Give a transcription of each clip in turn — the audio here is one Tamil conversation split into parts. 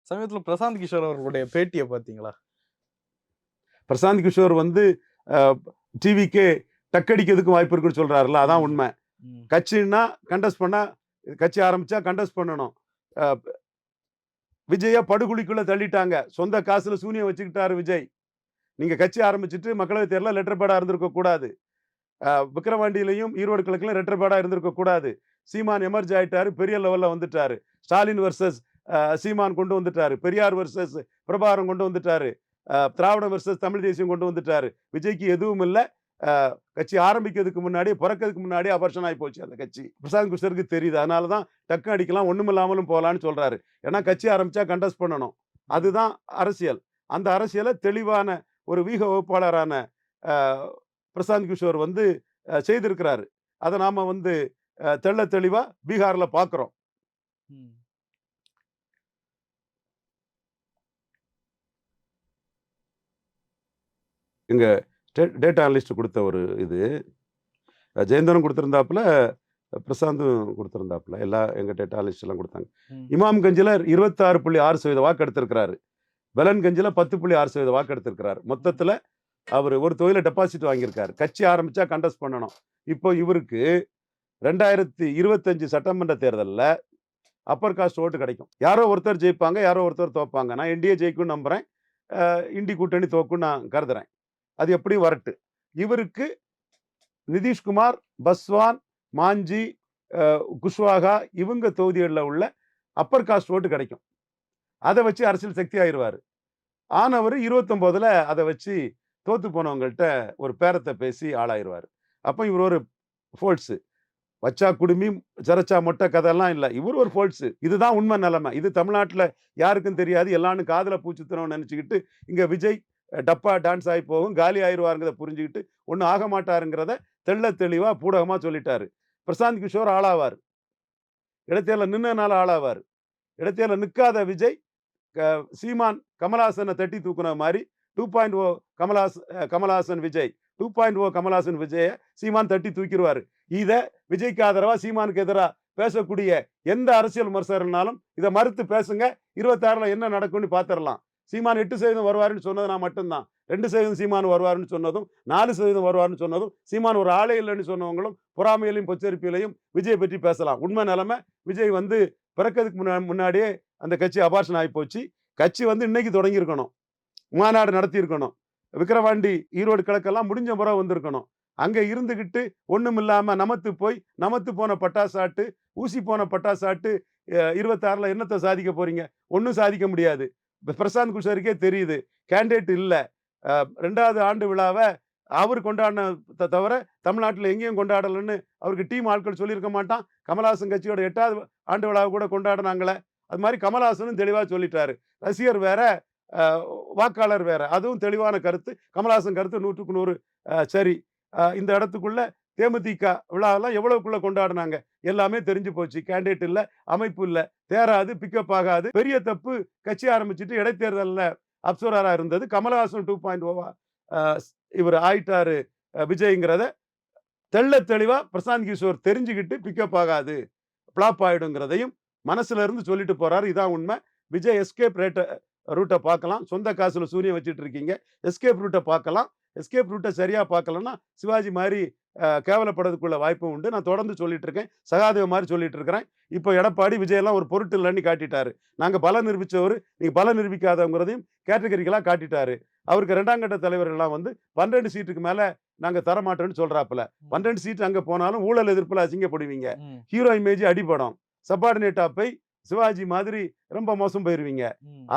சமீபத்துல பிரசாந்த் கிஷோர் அவர்களுடைய பேட்டிய பார்த்தீங்களா? பிரசாந்த் கிஷோர் வந்து டிவிக்கே டக்கடிக்கிறதுக்கு வாய்ப்பு இருக்குன்னு சொல்றாருல்ல, அதான் உண்மை. கட்சின்னா கண்டஸ்ட் பண்ணா, கட்சி ஆரம்பிச்சா கண்டஸ்ட் பண்ணணும். விஜய படுகுழிக்குள்ள தள்ளிட்டாங்க. சொந்த காசுல சூனியம் வச்சுக்கிட்டாரு விஜய். நீங்க கட்சி ஆரம்பிச்சுட்டு மக்களவை தேர்தல லெட்டர் பேடா இருந்திருக்க கூடாது. விக்கிரவாண்டியிலையும் ஈரோடு கிழக்குலையும் லெட்டர் பேடா இருந்திருக்க கூடாது. சீமான் எமர்ஜ் ஆயிட்டாரு, பெரிய லெவல்ல வந்துட்டாரு. ஸ்டாலின் வர்சஸ் சீமான் கொண்டு வந்துட்டாரு. பெரியார் வர்சஸ் பிரபாகரன் கொண்டு வந்துட்டாரு. திராவிடம் வர்சஸ் தமிழ் தேசியம் கொண்டு வந்துட்டாரு. விஜய்க்கு எதுவும் இல்ல. கட்சி ஆரம்பிக்கிறதுக்கு முன்னாடி, பிறக்கிறதுக்கு முன்னாடி அபர்ஷன் ஆகி போச்சு அந்த கட்சி. பிரசாந்த் கிஷோருக்கு தெரியுது. அதனாலதான் டக்கு அடிக்கலாம், ஒண்ணுமில்லாமலும் போலான்னு சொல்றாரு. ஏன்னா கட்சி ஆரம்பிச்சா கண்டஸ்ட் பண்ணணும். அதுதான் அரசியல். அந்த அரசியலை தெளிவான ஒரு வீக வகுப்பாளரான பிரசாந்த் கிஷோர் வந்து செய்திருக்கிறாரு. அதை நாம வந்து தெள்ள தெளிவா பீகார்ல பாக்குறோம். இங்க டேட்டா அனலிஸ்ட் கொடுத்த ஒரு இது ஜெயந்தனும் கொடுத்திருந்தாப்புல, பிரசாந்தும் கொடுத்திருந்தாப்புல, எல்லா எங்க டேட்டா அனலிஸ்ட் எல்லாம் கொடுத்தாங்க. இமாம்கஞ்சில 26.6% வாக்கு எடுத்திருக்கிறாரு. பெலன்கஞ்சில 10.6% வாக்கு எடுத்திருக்கிறாரு. மொத்தத்துல அவர் ஒரு தொகுதியில டெபாசிட் வாங்கியிருக்காரு. கட்சி ஆரம்பிச்சா கண்டஸ்ட் பண்ணணும். இப்போ இவருக்கு 2025 சட்டமன்ற தேர்தலில் அப்பர் காஸ்ட் ஓட்டு கிடைக்கும். யாரோ ஒருத்தர் ஜெயிப்பாங்க, யாரோ ஒருத்தர் தோப்பாங்க. நான் என்டிஏ ஜெயிக்கும் நம்புறேன், இண்டி கூட்டணி தோக்கும் நான் கருதுறேன். அது எப்படி வரட்டு. இவருக்கு நிதிஷ்குமார், பஸ்வான், மாஞ்சி, குஷ்வாகா இவங்க தொகுதிகளில் உள்ள அப்பர் காஸ்ட் ஓட்டு கிடைக்கும். அதை வச்சு அரசியல் சக்தி ஆயிடுவார். ஆனவர் 29ல் அதை வச்சு தோத்து போனவங்கள்ட்ட ஒரு பேரத்தை பேசி ஆளாயிருவார். அப்போ இவர் ஒரு ஃபோல்ஸு. வச்சா குடுமி சரச்சா மொட்டை கதையெல்லாம் இல்லை. இவர் ஒரு ஃபோல்ஸு. இதுதான் உண்மை நிலைமை. இது தமிழ்நாட்டில் யாருக்கும் தெரியாது. எல்லாரும் காதில் பூச்சித்தனம்னு நினச்சிக்கிட்டு இங்கே விஜய் டப்பா டான்ஸ் ஆகி போகும், காலி ஆயிடுவாருங்கிறத புரிஞ்சுக்கிட்டு ஒன்றும் ஆக மாட்டாருங்கிறத தெள்ள தெளிவாக பூடகமாக சொல்லிட்டாரு. பிரசாந்த் கிஷோர் ஆளாவார். இடைத்தேர்தலில் நின்னனால ஆளாவார். இடைத்தேர்தலில் நிற்காத விஜய் சீமான் கமலஹாசனை தட்டி தூக்குன மாதிரி 2.0 கமலஹாசன் விஜய் 2.0 கமலஹாசன் விஜய சீமான் தட்டி தூக்கிடுவாரு. இதை விஜய்க்கு ஆதரவா சீமானுக்கு எதிராக பேசக்கூடிய எந்த அரசியல் விமர்சகர்னாலும் இதை மறுத்து பேசுங்க. 26ல் என்ன நடக்கும்னு பார்த்துடலாம். சீமான் 8% வருவாருன்னு சொன்னது நான் மட்டும்தான். 2% சீமான் வருவாருன்னு சொன்னதும், 4% வருவாருன்னு சொன்னதும், சீமான் ஒரு ஆளே இல்லைன்னு சொன்னவங்களும் புறாமையிலையும் பொச்சரிப்பிலையும் விஜய் பற்றி பேசலாம். உண்மை நிலைமை விஜய் வந்து பிறக்கிறதுக்கு முன்னாடியே அந்த கட்சி அபார்ஷன் ஆகி போச்சு. கட்சி வந்து இன்னைக்கு தொடங்கி இருக்கணும், மாநாடு நடத்தி இருக்கணும். விக்கிரவாண்டி ஈரோடு கிழக்கெல்லாம் முடிஞ்ச முறை வந்திருக்கணும். அங்க இருந்துகிட்டு ஒண்ணும் இல்லாம நமத்து போன பட்டாசாட்டு, ஊசி போன பட்டாசாட்டு 26ல் என்னத்தை சாதிக்க போறீங்க? ஒன்றும் சாதிக்க முடியாது. பிரசாந்த் கிஷோருக்கே தெரியுது கேண்டிடேட் இல்ல. 2வது ஆண்டு விழாவை அவர் கொண்டாடின தவிர தமிழ்நாட்டில் எங்கேயும் கொண்டாடலன்னு அவருக்கு டீம் ஆட்கள் சொல்லியிருக்க மாட்டான். கமலஹாசன் கட்சியோட 8வது ஆண்டு விழாவை கூட கொண்டாடினாங்களே. அது மாதிரி கமலஹாசனும் தெளிவா சொல்லிட்டாரு. ரசிகர் வேற, வாக்காளர் வேற. அதுவும் தெளிவான கருத்து. கமலஹாசன் கருத்து 100க்கு 100 சரி. இந்த இடத்துக்குள்ள தேமுதிக விழாவெல்லாம் எவ்வளவுக்குள்ள கொண்டாடினாங்க எல்லாமே தெரிஞ்சு போச்சு. கேண்டிடேட் இல்ல, அமைப்பு இல்ல, தேராது, பிக்கப் ஆகாது. பெரிய தப்பு கட்சி ஆரம்பிச்சுட்டு இடைத்தேர்தலில் அப்சரரா இருந்தது. கமலஹாசன் 2.0 இவர் ஆயிட்டாரு விஜய்ங்கிறத தெள்ள தெளிவா பிரசாந்த் கிஷோர் தெரிஞ்சுக்கிட்டு பிக்கப் ஆகாது, பிளாப் ஆயிடுங்கிறதையும் மனசுல இருந்து சொல்லிட்டு போறாரு. இதான் உண்மை. விஜய் எஸ்கேப் ரூட்டை பார்க்கலாம். சொந்த காசுல சூரியன் வச்சுட்டு இருக்கீங்க. எஸ்கேப் ரூட்டை பார்க்கலாம். எஸ்கேப் ரூட்டை சரியா பார்க்கலன்னா சிவாஜி மாதிரி கேவலப்படுறதுக்குள்ள வாய்ப்பும் உண்டு. நான் தொடர்ந்து சொல்லிட்டு இருக்கேன். சகாதேவ மாதிரி சொல்லிட்டு இருக்கிறேன். இப்போ எடப்பாடி விஜயெல்லாம் ஒரு பொருட்டு இல்லைன்னு காட்டிட்டாரு. நாங்கள் பலம் நிரூபிச்சவர், நீங்க பலம் நிரூபிக்காதவங்கிறதையும் கேட்டகரிக்கெல்லாம் காட்டிட்டாரு. அவருக்கு 2ஆம் கட்ட தலைவர்கள்லாம் வந்து 12 சீட்டுக்கு மேல நாங்க தரமாட்டோம்னு சொல்றாப்புல. 12 சீட்டு அங்க போனாலும் ஊழல் எதிர்ப்புல அசிங்கப்படுவீங்க. ஹீரோ இமேஜ் அடிபடும். சப்பார்டினேட்டா போய் சிவாஜி மாதிரி ரொம்ப மோசம் போயிருவீங்க.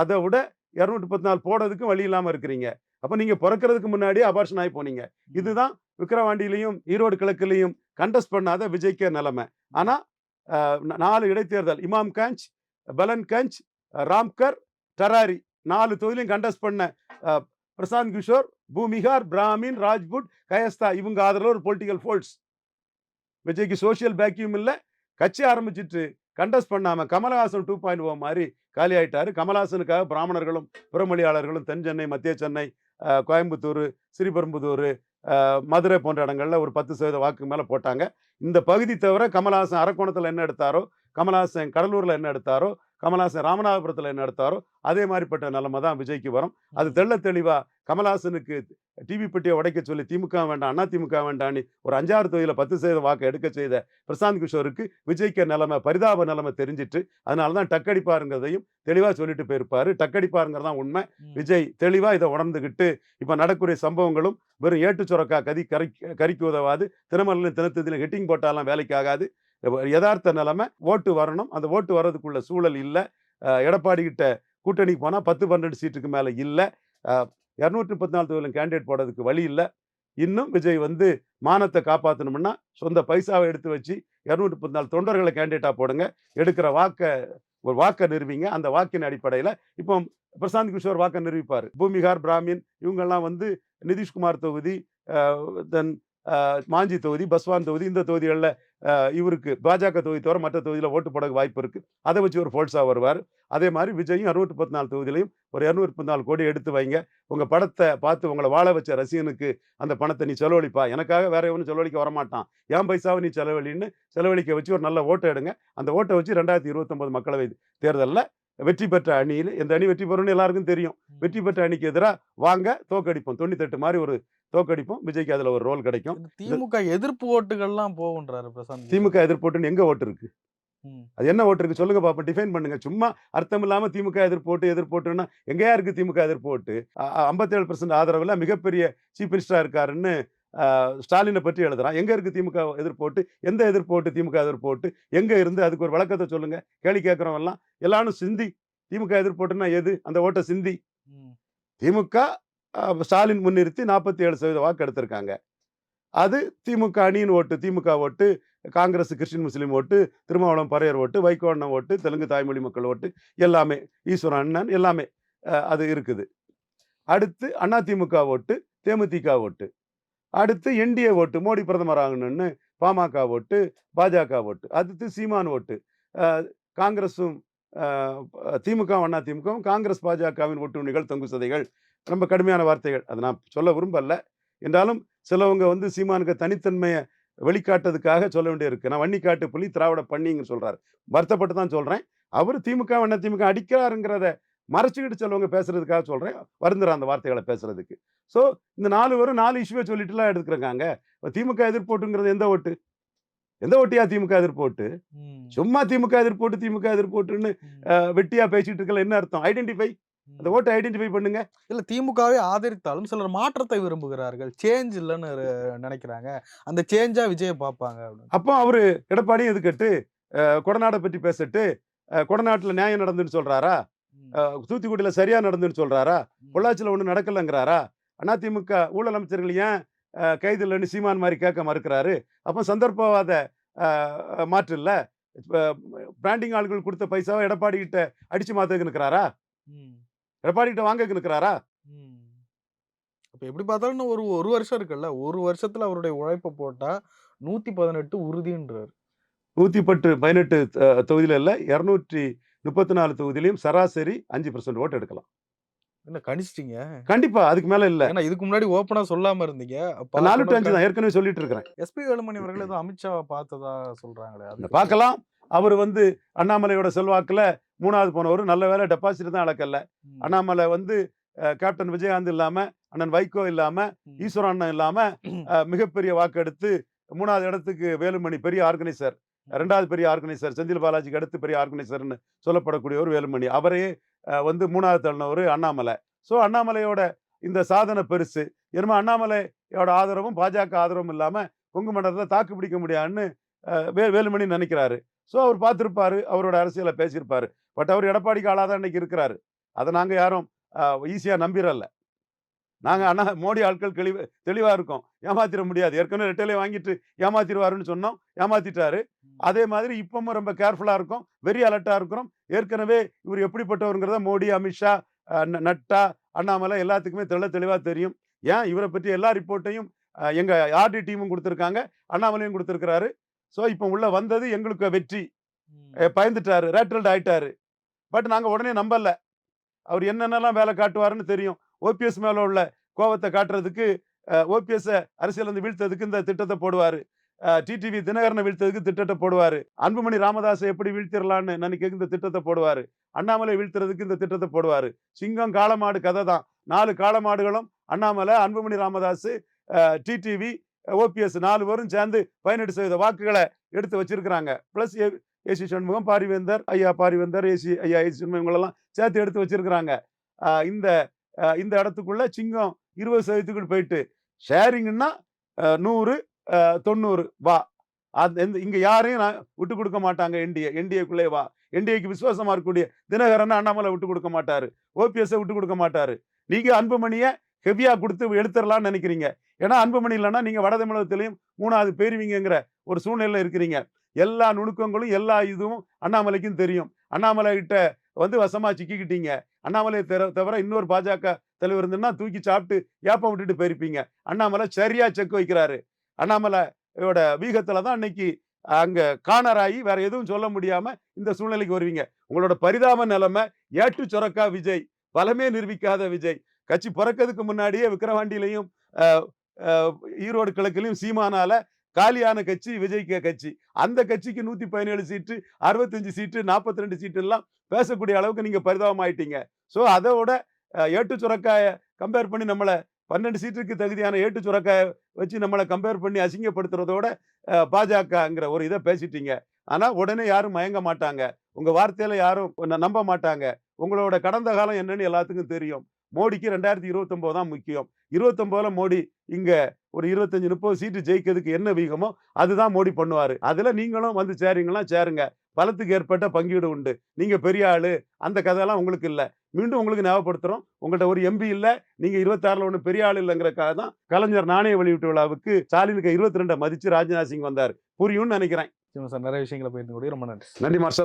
அதை விட 214 போடுறதுக்கும் வழி இல்லாம இருக்கிறீங்க. அப்ப நீங்க பிறக்கிறதுக்கு முன்னாடியே அபார்ஷன் ஆகி போனீங்க. இதுதான் விக்கிரவாண்டியிலையும் ஈரோடு கிழக்குலையும் கண்டஸ்ட் பண்ணாத விஜய்க்கே நிலைமை. ஆனா 4 இடைத்தேர்தல் இமாம்கஞ்ச், பெலன்கஞ்ச், ராம்கர், டராரி 4 தொகுதியிலையும் கண்டஸ்ட் பண்ண பிரசாந்த் கிஷோர், பூமிகார், பிராமின், ராஜ்புட், கயஸ்தா இவங்க ஆதரவு ஒரு பொலிட்டிக்கல் ஃபோர்ஸ். விஜய்க்கு சோசியல் பேக்கியும் இல்லை. கட்சி ஆரம்பிச்சுட்டு கண்டஸ்ட் பண்ணாம கமலஹாசன் 2.0 மாதிரி காலி ஆயிட்டாரு. கமலஹாசனுக்காக பிராமணர்களும் புறமொழியாளர்களும் தென் சென்னை, மத்திய சென்னை, கோயம்புத்தூர், ஸ்ரீபெரும்புதூர், மதுரை போன்ற இடங்கள்ல ஒரு 10% வாக்கு மேல போட்டாங்க. இந்த பகுதி தவிர கமலஹாசன் அரக்கோணத்தில் என்ன எடுத்தாரோ, கமலஹாசன் கடலூர்ல என்ன எடுத்தாரோ, கமலஹாசன் ராமநாதபுரத்தில் என்ன எடுத்தாரோ அதே மாதிரிப்பட்ட நிலைமை தான் விஜய்க்கு வரும். அது தெள்ள தெளிவா கமலஹாசனுக்கு டிவி பெட்டியை உடைக்க சொல்லி திமுக வேண்டாம் அண்ணா திமுக வேண்டான்னு ஒரு 5-6 தொகுதியில் 10% வாக்கு எடுக்க செய்த பிரசாந்த் கிஷோருக்கு விஜய்க்கு நிலைமை பரிதாப நிலைமை தெரிஞ்சிட்டு அதனால தான் டக்கடிப்பாருங்கிறதையும் தெளிவாக சொல்லிட்டு போயிருப்பாரு. டக்கடிப்பாருங்கிறது தான் உண்மை. விஜய் தெளிவாக இதை உணர்ந்துகிட்டு இப்போ நடக்கூடிய சம்பவங்களும் வெறும் ஏட்டு சுரக்கா கறிக்கு உதவாது, திருமலையிலும் தினத்ததிலும் ஹெட்டிங் போட்டாலாம் வேலைக்கு ஆகாது. யதார்த்த நிலைமை ஓட்டு வரணும். அந்த ஓட்டு வர்றதுக்குள்ள சூழல் இல்லை. எடப்பாடி கிட்ட கூட்டணிக்கு போனால் 10-12 சீட்டுக்கு மேலே இல்லை. 234 தொகுதியிலும் கேண்டிடேட் போடுறதுக்கு வழி இல்லை. இன்னும் விஜய் வந்து மானத்தை காப்பாற்றணும்னா சொந்த பைசாவை எடுத்து வச்சு 234 தொண்டர்களை கேண்டிடேட்டாக போடுங்க. எடுக்கிற ஒரு வாக்கை நிறுவிங்க. அந்த வாக்கின் அடிப்படையில் இப்போ பிரசாந்த் கிஷோர் வாக்கை நிரூபிப்பார். பூமிகார், பிராமின் இவங்கெல்லாம் வந்து நிதிஷ்குமார் தொகுதி, தென் மாஞ்சி தொகுதி, பஸ்வான் தொகுதி, இந்த தொகுதிகளில் இவருக்கு பாஜக தொகுதி தவிர மற்ற தொகுதியில் ஓட்டு போட வாய்ப்பு இருக்கு. அதை வச்சு ஒரு ஃபோல்ஸாக வருவார். அதே மாதிரி விஜயும் 234 தொகுதியிலையும் ஒரு 234 கோடி எடுத்து வைங்க. உங்க படத்தை பார்த்து உங்களை வாழ வச்ச ரசிகனுக்கு அந்த பணத்தை நீ செலவழிப்பா, எனக்காக வேற எவனும் செலவழிக்க வரமாட்டான், என் பைசாவை நீ செலவழின்னு செலவழிக்க வச்சு ஒரு நல்ல ஓட்டை எடுங்க. அந்த ஓட்டை வச்சு 2029 மக்களவை தேர்தலில் வெற்றி பெற்ற அணியில் எந்த அணி வெற்றி பெறும்னு எல்லாருக்கும் தெரியும். வெற்றி பெற்ற அணிக்கு எதிராக வாங்க தோக்கடிப்போம். 98 மாதிரி ஒரு தோக்கடிப்போம். விஜய்க்கு அதுல ஒரு ரோல் கிடைக்கும். திமுக எதிர்ப்பு ஓட்டுகள்லாம் போகுன்றாரு பிரசாந்த். திமுக எதிர்ப்பு ஓட்டுன்னு எங்க ஓட்டு இருக்கு? அது என்ன ஓட்டு இருக்கு சொல்லுங்க பாப்போம், டிஃபைன் பண்ணுங்க. சும்மா அர்த்தம் இல்லாம திமுக எதிர்ப்பு ஓட்டுன்னா எங்கேயா இருக்கு திமுக எதிர்ப்பு ஓட்டு? 57% ஆதரவுல மிகப்பெரிய சீஃப் மினிஸ்டரா இருக்காருன்னு ஸ்டாலினை பற்றி எழுதுறான். எங்க இருக்கு திமுக எதிர்ப்பு ஓட்டு? எந்த எதிர்ப்பு ஓட்டு திமுக எதிர்ப்பு ஓட்டு? எங்க இருந்து? அதுக்கு ஒரு விளக்கத்தை சொல்லுங்க. கேள்வி கேட்கறவங்க எல்லாம் எல்லாரும் சிந்தி. திமுக எதிர்ப்பு ஓட்டுன்னா எது? அந்த ஓட்டை சிந்தி. திமுக ஸ்டாலின் முன்னிறுத்தி 47% வாக்கு எடுத்திருக்காங்க. அது திமுக அணியின் ஓட்டு, திமுக ஓட்டு, காங்கிரஸ் கிறிஸ்டின் முஸ்லீம் ஓட்டு, திருமாவளவன் பறையர் ஓட்டு, வைகோ அண்ணன் ஓட்டு, தெலுங்கு தாய்மொழி மக்கள் ஓட்டு, எல்லாமே ஈஸ்வரன் அண்ணன் எல்லாமே அது இருக்குது. அடுத்து அதிமுக ஓட்டு, தேமுதிக ஓட்டு, அடுத்து என்டிஏ ஓட்டு, மோடி பிரதமர் ஆகணும்னு பாமக ஓட்டு, பாஜக ஓட்டு, அடுத்து சீமான் ஓட்டு, காங்கிரஸும் திமுக அதிமுகவும் காங்கிரஸ் பாஜகவின் ஒட்டுண்ணிகள் தொங்கு சதைகள். ரொம்ப கடுமையான வார்த்தைகள், அதை நான் சொல்ல விரும்பல. என்றாலும் சிலவங்க வந்து சீமானுக்கு தனித்தன்மையை வெளிக்காட்டுறதுக்காக சொல்ல வேண்டியிருக்கு. நான் வன்னி காட்டு புலி திராவிட பண்ணிங்க சொல்றாரு. வருத்தப்பட்டு தான் சொல்றேன். அவர் திமுக அதிமுக அடிக்கிறாருங்கிறத மறைச்சிக்கிட்டு சிலவங்க பேசுறதுக்காக சொல்றேன். வருந்துறேன் அந்த வார்த்தைகளை பேசுறதுக்கு. ஸோ இந்த 4 இஷ்யூவை சொல்லிட்டுலாம் எடுத்துக்கிறாங்க. திமுக எதிர்ப்போட்டுங்கிறது எந்த ஓட்டு? எந்த ஓட்டியா திமுக எதிர்ப்பு ஓட்டு? சும்மா திமுக எதிர்ப்பு ஓட்டுன்னு வெட்டியா பேசிட்டு இருக்கல என்ன அர்த்தம்? ஐடென்டிஃபை, அந்த ஓட்டை ஐடென்டிஃபை பண்ணுங்க. இல்ல திமுகவை ஆதரித்தாலும் சிலர் மாற்றத்தை விரும்புகிறார்கள். சேஞ்ச் இல்லைன்னு நினைக்கிறாங்க. அந்த சேஞ்சா விஜயை பார்ப்பாங்க. அப்போ அவரு எடப்பாடி எதுக்கட்டு கொடநாடை பற்றி பேசிட்டு கொடநாட்டில் நியாயம் நடந்துன்னு சொல்றாரா? தூத்துக்குடியில் சரியா நடந்துன்னு சொல்றாரா? பொள்ளாச்சியில் ஒன்றும் நடக்கலைங்கிறாரா? அதிமுக ஊழல் அமைச்சர்கள் ஏன் கைது இல்லைன்னு சீமான் மாதிரி கேட்க மறுக்கிறாரு. அப்போ சந்தர்ப்பவாத மாற்று இல்லை. பிராண்டிங் ஆளுகள் கொடுத்த பைசாவை எடப்பாடி கிட்ட அடிச்சு மாத்தக்கு நிற்கிறாரா? எடப்பாடி கிட்ட வாங்க நிற்கிறாரா? அப்ப எப்படி பார்த்தாலும் ஒரு வருஷம் இருக்குல்ல, ஒரு வருஷத்துல அவருடைய உழைப்பை போட்டா 118 உறுதின்றார். 118 தொகுதியில இல்ல, 234 தொகுதியிலையும் சராசரி 5% ஓட்டு எடுக்கலாம். என்ன கணிச்சிட்டீங்க? கண்டிப்பா அதுக்கு மேல இல்ல. ஏன்னா இதுக்கு முன்னாடி ஓப்பனா சொல்லாம இருந்தீங்க. 4 to 5 தான் ஏற்கனவே சொல்லிட்டு இருக்கிறேன். எஸ்பி வேலுமணி அவர்கள் ஏதோ அமித்ஷாவை பார்த்ததா சொல்றாங்களே, அது பார்க்கலாம். அவர் வந்து அண்ணாமலையோட செல்வாக்குல 3வது போனவர். நல்ல வேலை டெபாசிட் தான் இழக்கல. அண்ணாமலை வந்து கேப்டன் விஜயகாந்த் இல்லாம, அண்ணன் வைகோ இல்லாம, ஈஸ்வரன் அண்ணன் இல்லாம மிகப்பெரிய வாக்கு எடுத்து 3வது இடத்துக்கு வேலுமணி பெரிய ஆர்கனைசர், 2வது பெரிய ஆர்கனைசர், செந்தில் பாலாஜிக்கு அடுத்து பெரிய ஆர்கனைசர்னு சொல்லப்படக்கூடியவர் வேலுமணி. அவரையே வந்து 3வது தள்ளினவர் அண்ணாமலை. ஸோ அண்ணாமலையோட இந்த சாதனை பெருசு. என்னமோ அண்ணாமலையோட ஆதரவும் பாஜக ஆதரவும் இல்லாம கொங்கு மண்டலத்தில் தாக்கு பிடிக்க முடியாதுன்னு வேலுமணி நினைக்கிறாரு. ஸோ அவர் பார்த்துருப்பாரு, அவரோட அரசியலை பேசியிருப்பாரு. பட் அவர் எடப்பாடிக்கு ஆளாதான் இன்னைக்கு இருக்கிறாரு. அதை நாங்கள் யாரும் ஈஸியா நம்பிடல. நாங்கள் மோடி ஆட்கள் தெளிவா இருக்கோம். ஏமாத்திர முடியாது. ஏற்கனவே ரெட்டலை வாங்கிட்டு ஏமாத்திடுவாருன்னு சொன்னோம், ஏமாத்திட்டாரு. அதே மாதிரி இப்பவும் ரொம்ப கேர்ஃபுல்லா இருக்கும், வெரி அலர்ட்டா இருக்கிறோம். ஏற்கனவே இவர் எப்படிப்பட்டவருங்கிறத மோடி, அமித்ஷா, நட்டா, அண்ணாமலை எல்லாத்துக்குமே தெளிவா தெரியும். ஏன் இவரை பற்றி எல்லா ரிப்போர்ட்டையும் எங்க ஆர்டி டீமும் கொடுத்துருக்காங்க, அண்ணாமலையும் கொடுத்துருக்கிறாரு. ஸோ இப்போ உள்ள வந்தது எங்களுக்கு வெற்றி. பயந்துட்டாரு, ரேட்டல்ட் ஆயிட்டாரு. பட் நாங்க உடனே நம்பல. அவர் என்னென்னலாம் வேலை காட்டுவாருன்னு தெரியும். ஓபிஎஸ் மேல உள்ள கோபத்தை காட்டுறதுக்கு, ஓபிஎஸ் அரசியல் வந்து வீழ்த்ததுக்கு இந்த திட்டத்தை போடுவாரு. டிடிவி தினகரனை வீழ்த்ததுக்கு திட்டத்தை போடுவாரு. அன்புமணி ராமதாஸை எப்படி வீழ்த்திடலான்னு நினைக்க இந்த திட்டத்தை போடுவாரு. அண்ணாமலை வீழ்த்துறதுக்கு இந்த திட்டத்தை போடுவாரு. சிங்கம் காளமாடு கதை தான். 4 காளமாடுகளும் அண்ணாமலை, அன்புமணி ராமதாஸ், டிடிவி, ஓபிஎஸ் 4 பேரும் சேர்ந்து 18% வாக்குகளை எடுத்து வச்சிருக்கிறாங்க. பிளஸ் ஏசி சண்முகம், பாரிவேந்தர் ஐயா, பாரிவேந்தர், ஐயா ஏசி சண்முகம் இவங்களெல்லாம் சேர்த்து எடுத்து வச்சிருக்கிறாங்க. இந்த இந்த இடத்துக்குள்ள சிங்கம் 20% போயிட்டு ஷேரிங்னா 100 90 வா. இங்க யாரையும் விட்டு கொடுக்க மாட்டாங்க. என்டிஏக்குள்ளே வா. என்டிஏக்கு விசுவாசமா இருக்கக்கூடிய தினகரன் அண்ணாமலை விட்டு கொடுக்க மாட்டாரு. ஓபிஎஸ் விட்டு கொடுக்க மாட்டாரு. நீங்க அன்புமணியை ஹெவியா கொடுத்து எடுத்துடலாம்னு நினைக்கிறீங்க. ஏன்னா அன்புமணி இல்லைன்னா நீங்க வட தமிழகத்திலையும் 3வது போயிருவீங்கிற ஒரு சூழ்நிலையில இருக்கிறீங்க. எல்லா நுணுக்கங்களும் எல்லா இதுவும் அண்ணாமலைக்கும் தெரியும். அண்ணாமலை கிட்ட வசமா சிக்கிக்கிட்டீங்க. அண்ணாமலையை தவிர இன்னொரு பாஜக தலைவர் இருந்ததுன்னா தூக்கி சாப்பிட்டு ஏப்பம் விட்டுட்டு போயிருப்பீங்க. அண்ணாமலை சரியா செக் வைக்கிறாரு. அண்ணாமலையோட வீகத்துல தான் இன்னைக்கு அங்க காணராகி வேற எதுவும் சொல்ல முடியாம இந்த சூழ்நிலைக்கு வருவீங்க. உங்களோட பரிதாப நிலைமை ஏட்டு சொரக்கா விஜய், பலமே நிரூபிக்காத விஜய். கட்சி பிறக்கிறதுக்கு முன்னாடியே விக்கிரவாண்டியிலையும் ஈரோடு கிழக்கிலையும் சீமானால காலியான கட்சி விஜய் கட்சி. அந்த கட்சிக்கு 117 சீட்டு, 65 சீட்டு, 42 சீட்டு எல்லாம் பேசக்கூடிய அளவுக்கு நீங்க பரிதாபம் ஆயிட்டீங்க. ஸோ அதோட ஏட்டு சுரக்காய கம்பேர் பண்ணி நம்மளை 12 சீட்டுக்கு தகுதியான ஏட்டு சுரக்காய வச்சு நம்மளை கம்பேர் பண்ணி அசிங்கப்படுத்துறதோட பாஜகங்கிற ஒரு இதை பேசிட்டீங்க. ஆனா உடனே யாரும் மயங்க மாட்டாங்க. உங்க வார்த்தையில யாரும் நம்ப மாட்டாங்க. உங்களோட கடந்த காலம் என்னன்னு எல்லாத்துக்கும் தெரியும். மோடிக்கு 2029 தான் முக்கியம். 29ல மோடி இங்க ஒரு 25-30 சீட்டு ஜெயிக்கிறதுக்கு என்ன வீகமோ அதுதான் மோடி பண்ணுவாரு. அதுல நீங்களும் சேருங்களா சேருங்க. பலத்துக்கு ஏற்பட்ட பங்கீடு உண்டு. நீங்க பெரிய ஆளு, அந்த கதையெல்லாம் உங்களுக்கு இல்ல. மீண்டும் உங்களுக்கு ஞாபகப்படுத்துறோம். உங்கள்ட்ட ஒரு எம்பி இல்ல, நீங்க 26ல ஒண்ணு பெரிய ஆள் இல்லைங்கிறக்காக தான் கலைஞர் நாணய வெளியீட்டு விழாவுக்கு ஸ்டாலினுக்கு 22 மதிச்சு ராஜ்நாத் சிங் வந்தாரு. புரியும்னு நினைக்கிறேன். சார், நிறைய விஷயங்களை பகிர்ந்து கொண்டு ரொம்ப நன்றி. நன்றி மார்ஷல்.